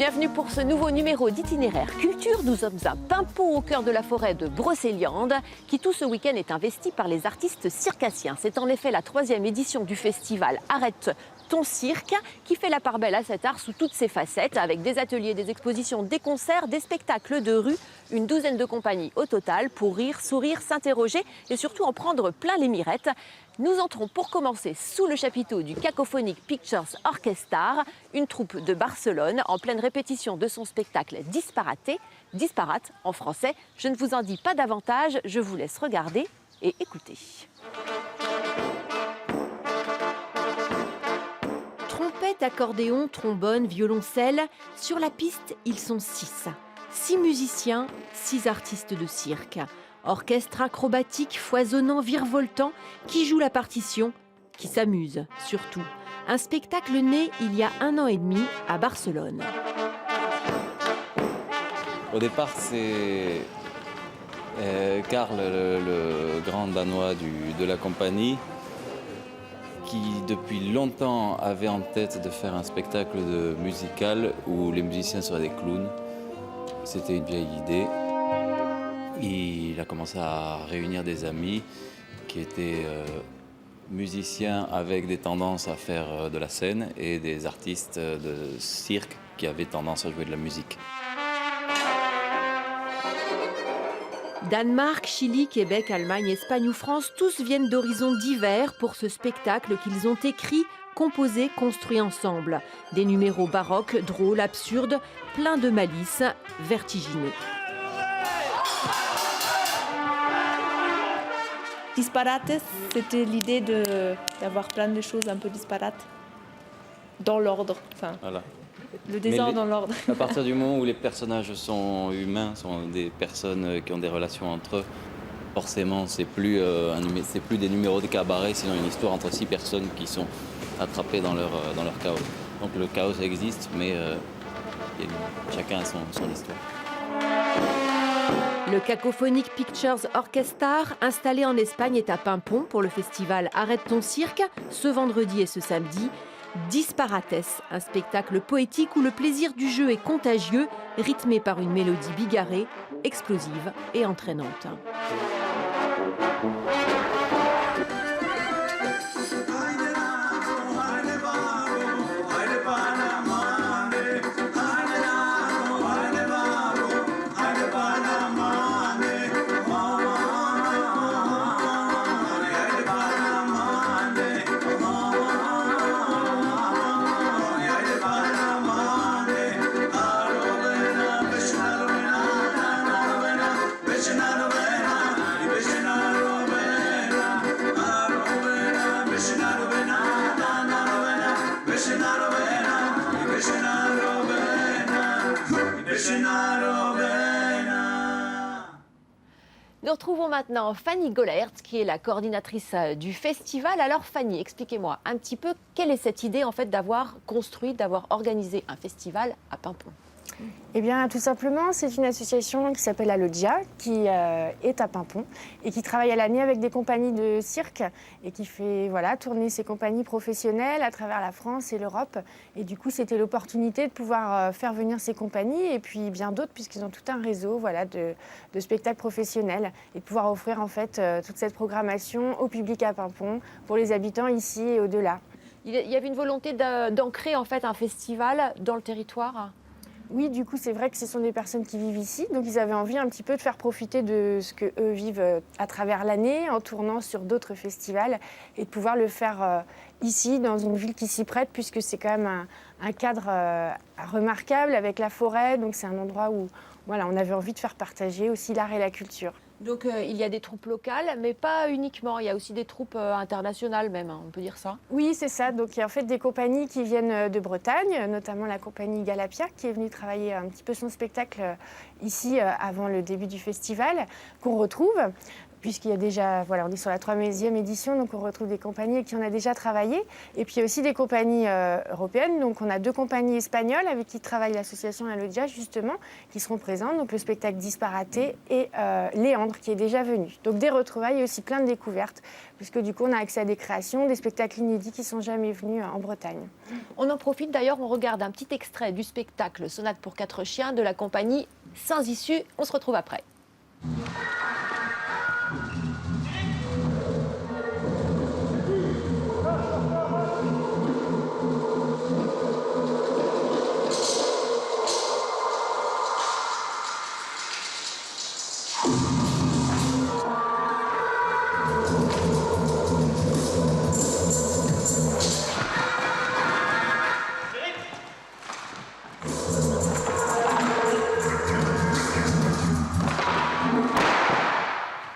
Bienvenue pour ce nouveau numéro d'Itinéraire Culture. Nous sommes à Paimpont, au cœur de la forêt de Brocéliande, qui tout ce week-end est investi par les artistes circassiens. C'est en effet la 3e édition du festival Arrête ton cirque, qui fait la part belle à cet art sous toutes ses facettes, avec des ateliers, des expositions, des concerts, des spectacles de rue, une douzaine de compagnies au total pour rire, sourire, s'interroger et surtout en prendre plein les mirettes. Nous entrons pour commencer sous le chapiteau du Cacophonic Pictures Orchestra, une troupe de Barcelone en pleine répétition de son spectacle Disparate en français. Je ne vous en dis pas davantage, je vous laisse regarder et écouter. Trompette, accordéon, trombone, violoncelle, sur la piste, ils sont 6. 6 musiciens, 6 artistes de cirque. Orchestre acrobatique, foisonnant, virevoltant, qui joue la partition, qui s'amuse surtout. Un spectacle né il y a 1 an et demi à Barcelone. Au départ, c'est Karl, le grand danois de la compagnie, qui depuis longtemps avait en tête de faire un spectacle musical où les musiciens seraient des clowns. C'était une vieille idée. Il a commencé à réunir des amis qui étaient musiciens avec des tendances à faire de la scène et des artistes de cirque qui avaient tendance à jouer de la musique. Danemark, Chili, Québec, Allemagne, Espagne ou France, tous viennent d'horizons divers pour ce spectacle qu'ils ont écrit, composé, construit ensemble. Des numéros baroques, drôles, absurdes, pleins de malice, vertigineux. Disparates, c'était l'idée d'avoir plein de choses un peu disparates dans l'ordre. Enfin, Voilà. le désordre dans l'ordre. À partir du moment où les personnages sont humains, sont des personnes qui ont des relations entre eux, forcément, c'est plus des numéros de cabaret, sinon une histoire entre 6 personnes qui sont attrapées dans leur chaos. Donc le chaos existe, mais chacun a son histoire. Le Cacophonic Pictures Orchestra, installé en Espagne, est à Paimpont pour le festival Arrête ton cirque, ce vendredi et ce samedi. Disparates, un spectacle poétique où le plaisir du jeu est contagieux, rythmé par une mélodie bigarrée, explosive et entraînante. Nous retrouvons maintenant Fanny Gollaert, qui est la coordinatrice du festival. Alors Fanny, expliquez-moi un petit peu quelle est cette idée en fait d'avoir organisé un festival à Paimpont. Eh bien, tout simplement, c'est une association qui s'appelle Alogia, qui est à Paimpont et qui travaille à l'année avec des compagnies de cirque et qui fait tourner ses compagnies professionnelles à travers la France et l'Europe. Et du coup, c'était l'opportunité de pouvoir faire venir ces compagnies et puis bien d'autres, puisqu'ils ont tout un réseau de spectacles professionnels et de pouvoir offrir en fait toute cette programmation au public à Paimpont pour les habitants ici et au-delà. Il y avait une volonté d'ancrer en fait un festival dans le territoire. Oui, du coup, c'est vrai que ce sont des personnes qui vivent ici, donc ils avaient envie un petit peu de faire profiter de ce qu'eux vivent à travers l'année, en tournant sur d'autres festivals, et de pouvoir le faire ici, dans une ville qui s'y prête, puisque c'est quand même un cadre remarquable avec la forêt, donc c'est un endroit où on avait envie de faire partager aussi l'art et la culture. Donc il y a des troupes locales, mais pas uniquement, il y a aussi des troupes internationales même, on peut dire ça. Oui, c'est ça. Donc il y a en fait des compagnies qui viennent de Bretagne, notamment la compagnie Galapia, qui est venue travailler un petit peu son spectacle ici avant le début du festival, qu'on retrouve. puisqu'il y a déjà, voilà, on est sur la 3e édition, donc on retrouve des compagnies avec qui on a déjà travaillé. Et puis il y a aussi des compagnies européennes, donc on a 2 compagnies espagnoles avec qui travaille l'association La Loggia, justement, qui seront présentes, donc le spectacle Disparaté et Léandre, qui est déjà venu. Donc des retrouvailles et aussi plein de découvertes, puisque du coup on a accès à des créations, des spectacles inédits qui ne sont jamais venus en Bretagne. On en profite d'ailleurs, on regarde un petit extrait du spectacle Sonate pour 4 chiens de la compagnie Sans Issue. On se retrouve après.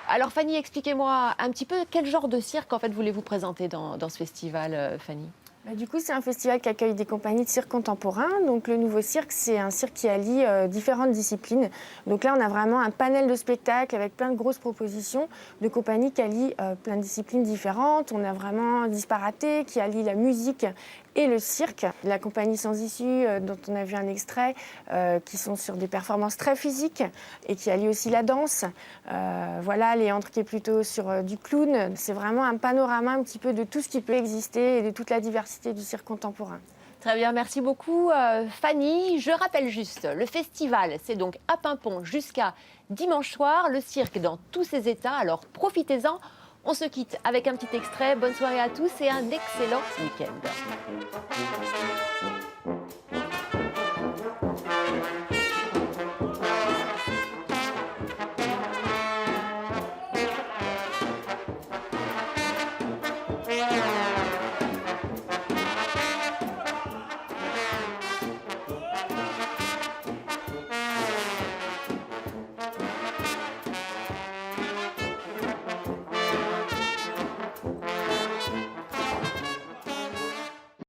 Alors Fanny, expliquez-moi un petit peu quel genre de cirque en fait voulez-vous présenter dans ce festival, Fanny? Du coup, c'est un festival qui accueille des compagnies de cirque contemporain. Donc, le Nouveau Cirque, c'est un cirque qui allie différentes disciplines. Donc là, on a vraiment un panel de spectacles avec plein de grosses propositions de compagnies qui allient plein de disciplines différentes. On a vraiment Disparaté qui allie la musique et le cirque. La compagnie Sans Issue, dont on a vu un extrait, qui sont sur des performances très physiques et qui allient aussi la danse. Voilà, Léandre qui est plutôt sur du clown. C'est vraiment un panorama un petit peu de tout ce qui peut exister et de toute la diversité du cirque contemporain. Très bien, merci beaucoup Fanny. Je rappelle juste, le festival, c'est donc à Paimpont jusqu'à dimanche soir. Le cirque dans tous ses états, alors profitez-en. On se quitte avec un petit extrait. Bonne soirée à tous et un excellent week-end.